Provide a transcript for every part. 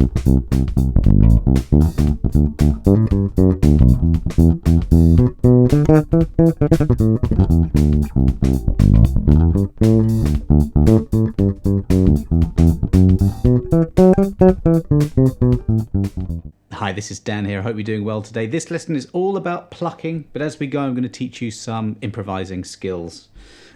Hi, this is Dan here. I hope you're doing well today. This lesson is all about plucking, but as we go, I'm going to teach you some improvising skills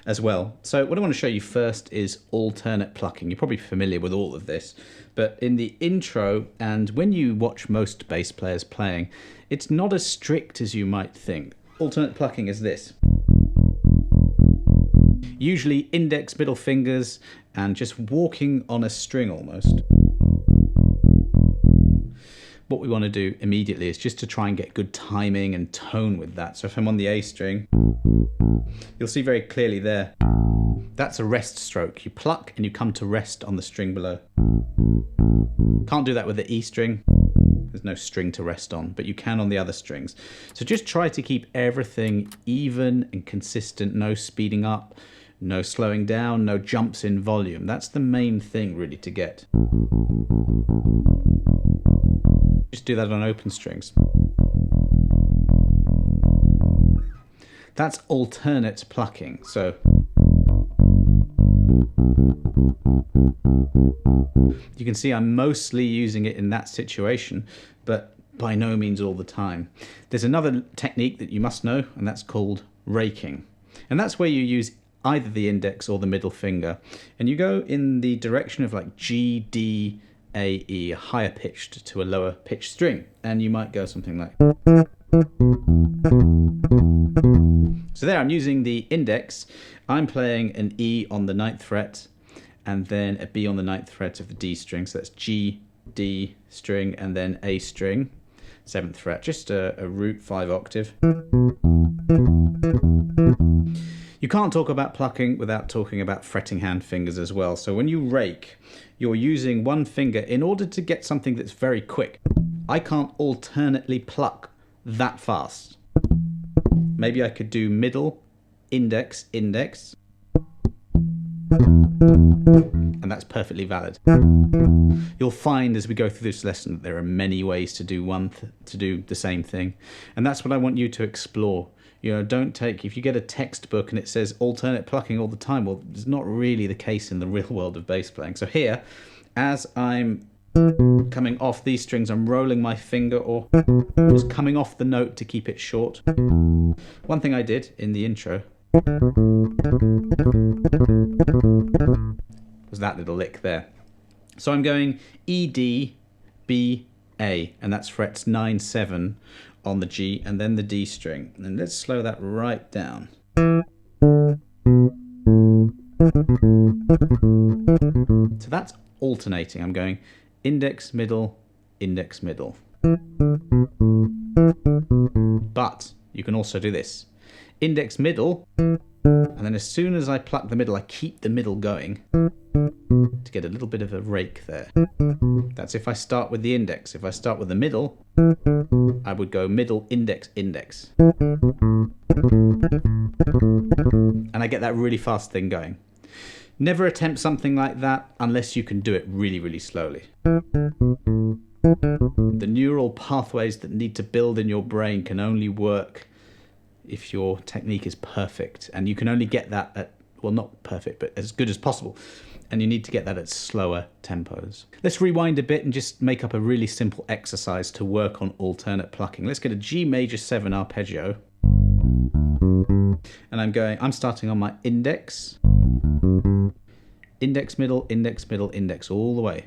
as well. So what I want to show you first is alternate plucking. You're probably familiar with all of this, but in the intro and when you watch most bass players playing, it's not as strict as you might think. Alternate plucking is this. Usually index, middle fingers, and just walking on a string almost. What we want to do immediately is just to try and get good timing and tone with that. So if I'm on the A string, you'll see very clearly there, that's a rest stroke. You pluck and you come to rest on the string below. Can't do that with the E string. There's no string to rest on, but you can on the other strings. So just try to keep everything even and consistent, no speeding up, no slowing down, no jumps in volume. That's the main thing really to get. Just do that on open strings. That's alternate plucking. So you can see I'm mostly using it in that situation, but by no means all the time. There's another technique that you must know, and that's called raking. And that's where you use either the index or the middle finger, and you go in the direction of like G, D, A, E, a higher pitched to a lower pitched string, and you might go something like. So there I'm using the index, I'm playing an E on the 9th fret and then a B on the 9th fret of the D string, so that's G, D string and then A string, 7th fret, just a root 5 octave. You can't talk about plucking without talking about fretting hand fingers as well. So when you rake, you're using one finger in order to get something that's very quick. I can't alternately pluck that fast. Maybe I could do middle, index, index. And that's perfectly valid. You'll find as we go through this lesson that there are many ways to do the same thing. And that's what I want you to explore. You know, don't take, if you get a textbook and it says alternate plucking all the time, well, it's not really the case in the real world of bass playing. So here, as I'm coming off these strings, I'm rolling my finger or just coming off the note to keep it short. One thing I did in the intro was that little lick there. So I'm going E, D, B, A, and that's frets 9, 7 on the G and then the D string. And let's slow that right down. So that's alternating. I'm going index, middle, index, middle. But you can also do this. Index, middle, and then as soon as I pluck the middle, I keep the middle going to get a little bit of a rake there. That's if I start with the index. If I start with the middle, I would go middle, index, index. And I get that really fast thing going. Never attempt something like that unless you can do it really, really slowly. The neural pathways that need to build in your brain can only work if your technique is perfect. And you can only get that at, well, not perfect, but as good as possible. And you need to get that at slower tempos. Let's rewind a bit and just make up a really simple exercise to work on alternate plucking. Let's get a G major 7 arpeggio. And I'm starting on my index. Index, middle, index, middle, index, all the way.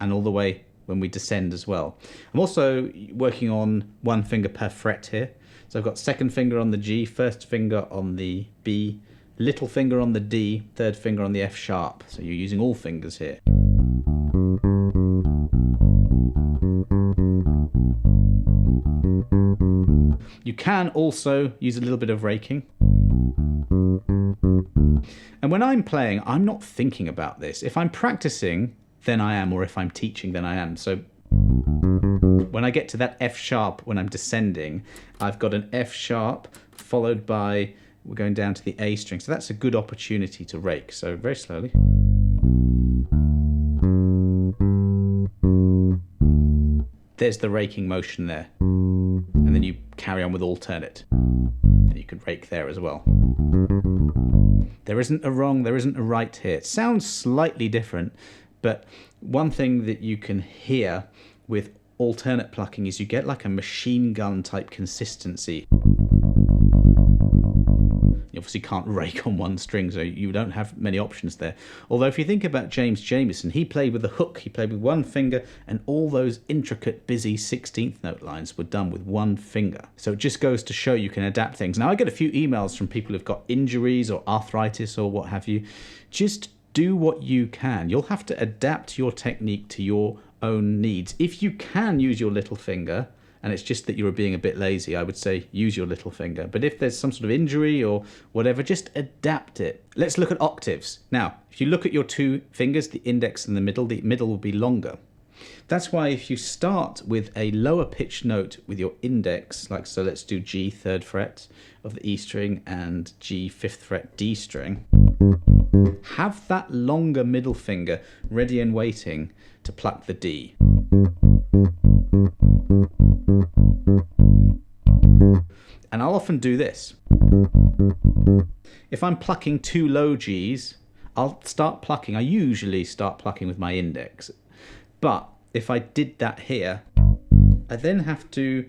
And all the way when we descend as well. I'm also working on one finger per fret here. So I've got second finger on the G, first finger on the B, little finger on the D, third finger on the F sharp. So you're using all fingers here. You can also use a little bit of raking. And when I'm playing, I'm not thinking about this. If I'm practicing, then I am, or if I'm teaching, then I am. So when I get to that F sharp, when I'm descending, I've got an F sharp followed by, we're going down to the A string. So that's a good opportunity to rake. So very slowly. there's the raking motion there. And then you carry on with alternate. And you could rake there as well. There isn't a wrong, there isn't a right here. It sounds slightly different, but one thing that you can hear with alternate plucking is you get like a machine gun type consistency. You obviously can't rake on one string, so you don't have many options there. Although if you think about James Jameson, he played with a hook, he played with one finger, and all those intricate, busy 16th note lines were done with one finger. So it just goes to show you can adapt things. Now I get a few emails from people who've got injuries or arthritis or what have you. Just do what you can. You'll have to adapt your technique to your own needs. If you can use your little finger, and it's just that you're being a bit lazy, I would say use your little finger. But if there's some sort of injury or whatever, just adapt it. Let's look at octaves. Now, if you look at your two fingers, the index and the middle will be longer. That's why if you start with a lower pitch note with your index, like so let's do G 3rd fret of the E string and G 5th fret D string, have that longer middle finger ready and waiting to pluck the D. And I'll often do this. If I'm plucking two low Gs, I'll start plucking. I usually start plucking with my index. But if I did that here, I then have to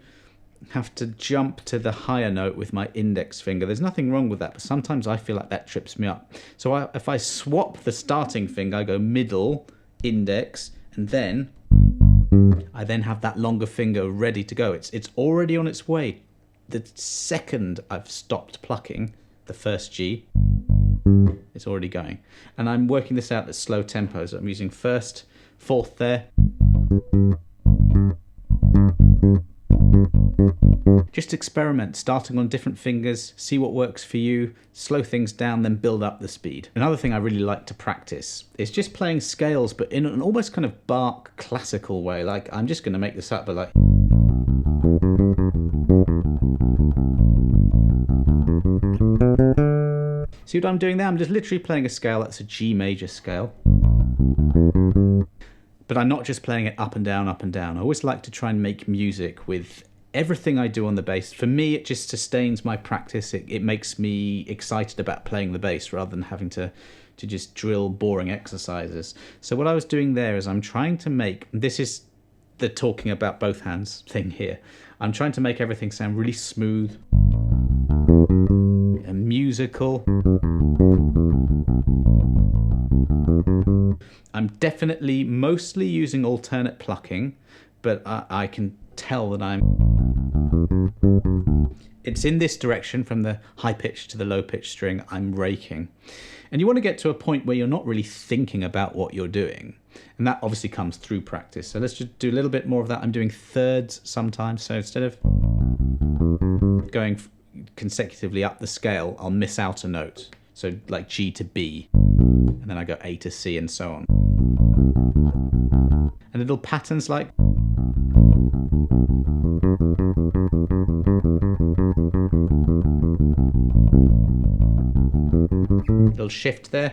jump to the higher note with my index finger. There's nothing wrong with that, but sometimes I feel like that trips me up. So if I swap the starting finger, I go middle, index, and then I then have that longer finger ready to go. It's already on its way. The second I've stopped plucking the first G, it's already going. And I'm working this out at slow tempos. I'm using 1st, 4th there. Just experiment, starting on different fingers, see what works for you, slow things down, then build up the speed. Another thing I really like to practice is just playing scales, but in an almost kind of Bach classical way. Like, I'm just going to make this up, but like... See what I'm doing there? I'm just literally playing a scale that's a G major scale. But I'm not just playing it up and down, up and down. I always like to try and make music with everything I do on the bass. For me, it just sustains my practice. It makes me excited about playing the bass rather than having to just drill boring exercises. So what I was doing there is I'm trying to make, this is the talking about both hands thing here. I'm trying to make everything sound really smooth and musical. I'm definitely mostly using alternate plucking, but I can tell that it's in this direction from the high pitch to the low pitch string. I'm raking. And you want to get to a point where you're not really thinking about what you're doing. And that obviously comes through practice. So let's just do a little bit more of that. I'm doing thirds sometimes. So instead of going consecutively up the scale, I'll miss out a note. So like G to B, and then I go A to C and so on. And little patterns like little shift there.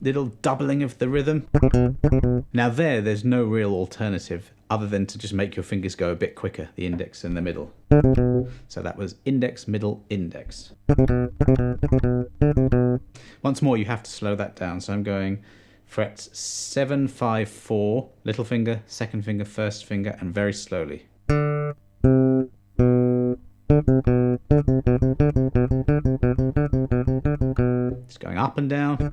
Little doubling of the rhythm. Now there's no real alternative other than to just make your fingers go a bit quicker, the index and the middle. So that was index, middle, index. Once more, you have to slow that down. So I'm going frets 7, 5, 4, little finger, second finger, first finger, and very slowly. It's going up and down.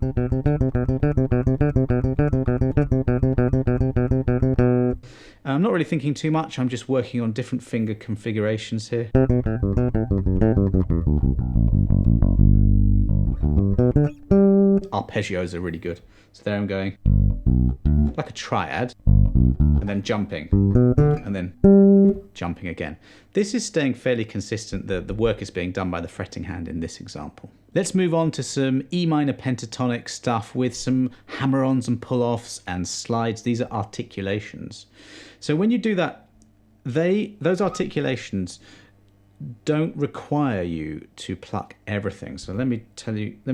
I'm not really thinking too much, I'm just working on different finger configurations here. Arpeggios are really good. So there I'm going like a triad, and then jumping, and then jumping again. This is staying fairly consistent. The work is being done by the fretting hand in this example. Let's move on to some E minor pentatonic stuff with some hammer-ons and pull-offs and slides. These are articulations. So when you do that, those articulations don't require you to pluck everything. So let me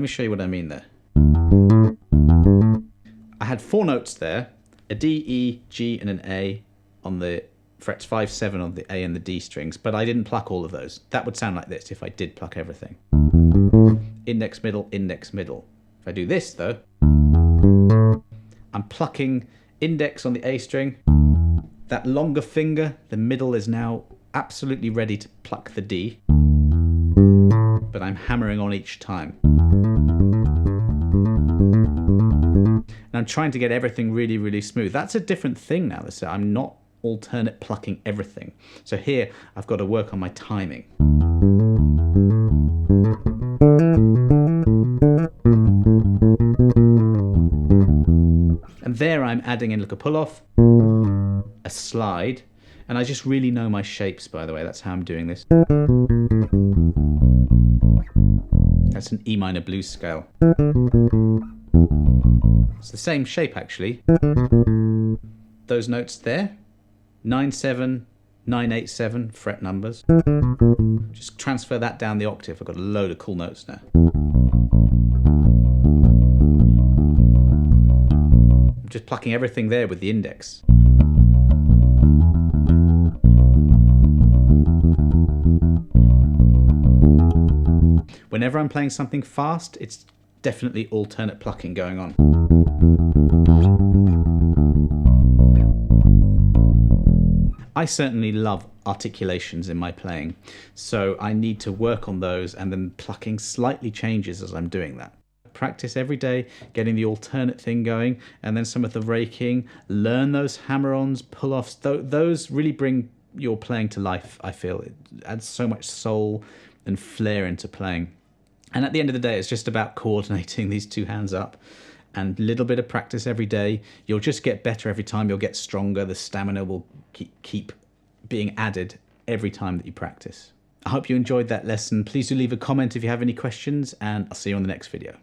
show you what I mean there. I had 4 notes there, a D, E, G and an A on the frets 5, 7 on the A and the D strings, but I didn't pluck all of those. That would sound like this if I did pluck everything. Index, middle, index, middle. If I do this though, I'm plucking index on the A string. That longer finger, the middle, is now absolutely ready to pluck the D, but I'm hammering on each time. And I'm trying to get everything really, really smooth. That's a different thing now. So I'm not alternate plucking everything. So here I've got to work on my timing. And there I'm adding in like a pull-off, a slide, and I just really know my shapes, by the way. That's how I'm doing this. That's an E minor blues scale. It's the same shape actually. Those notes there, 9, 7, 9, 8, 7 fret numbers. Just transfer that down the octave. I've got a load of cool notes now. I'm just plucking everything there with the index. Whenever I'm playing something fast, it's definitely alternate plucking going on. I certainly love articulations in my playing, so I need to work on those, and then plucking slightly changes as I'm doing that. Practice every day, getting the alternate thing going, and then some of the raking, learn those hammer-ons, pull-offs. Those really bring your playing to life, I feel. It adds so much soul and flair into playing. And at the end of the day, it's just about coordinating these two hands up. And a little bit of practice every day. You'll just get better every time. You'll get stronger. The stamina will keep being added every time that you practice. I hope you enjoyed that lesson. Please do leave a comment if you have any questions, and I'll see you on the next video.